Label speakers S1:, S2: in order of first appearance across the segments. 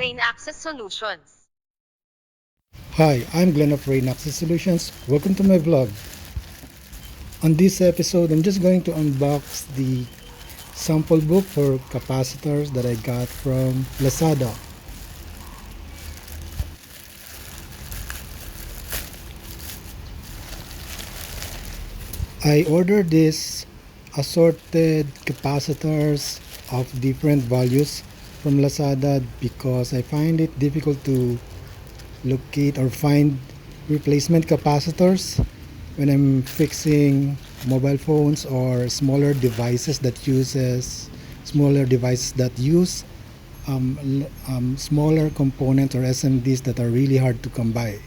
S1: Rain Access Solutions.
S2: Hi, I'm Glenn of Rain Access Solutions. Welcome to my vlog. On this episode, I'm just going to unbox the sample book for capacitors that I got from Lazada. I ordered this assorted capacitors of different values from Lazada because I find it difficult to locate or find replacement capacitors when I'm fixing mobile phones or smaller devices that use smaller components or SMDs that are really hard to come by.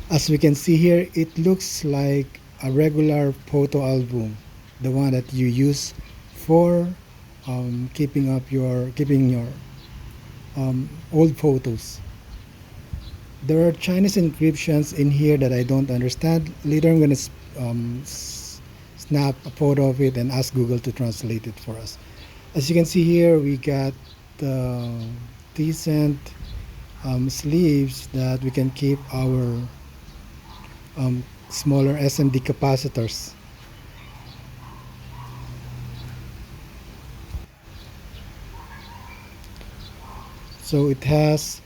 S2: As we can see here, it looks like a regular photo album, the one that you use for keeping your old photos. There are Chinese encryptions in here that I don't understand. Later I'm going to snap a photo of it and ask Google to translate it for us. As you can see here, we got decent sleeves that we can keep our smaller SMD capacitors. So it has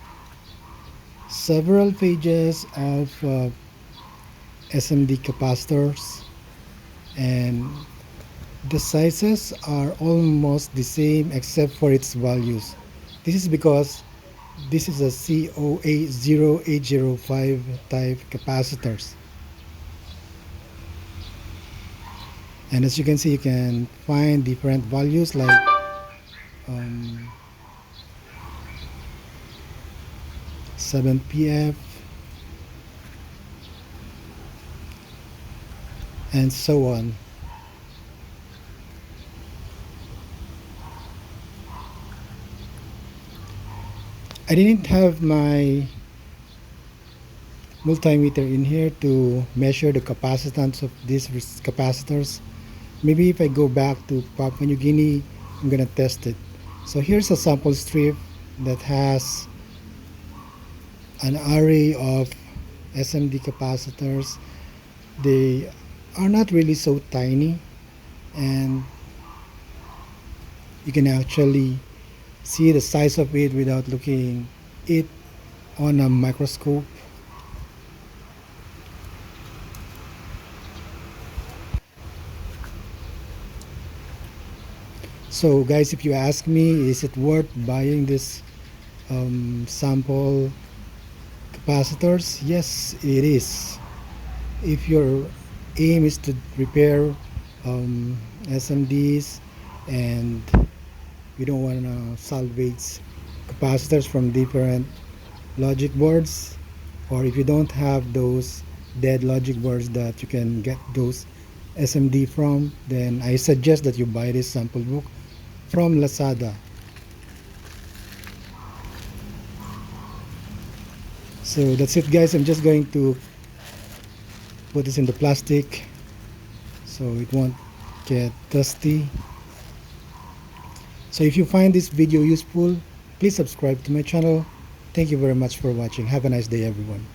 S2: several pages of SMD capacitors, and the sizes are almost the same except for its values. This is because this is a COA0805 type capacitors. And as you can see, you can find different values like 7 pF and so on. I didn't have my multimeter in here to measure the capacitance of these capacitors. Maybe if I go back to Papua New Guinea, I'm gonna test it. So here's a sample strip that has an array of SMD capacitors. They are not really so tiny, and you can actually see the size of it without looking it on a microscope. So guys, if you ask me, is it worth buying this sample capacitors? Yes, it is. If your aim is to repair SMDs and you don't want to salvage capacitors from different logic boards, or if you don't have those dead logic boards that you can get those SMD from, then I suggest that you buy this sample book from Lazada. So that's it guys, I'm just going to put this in the plastic so it won't get dusty. So if you find this video useful, please subscribe to my channel. Thank you very much for watching. Have a nice day everyone.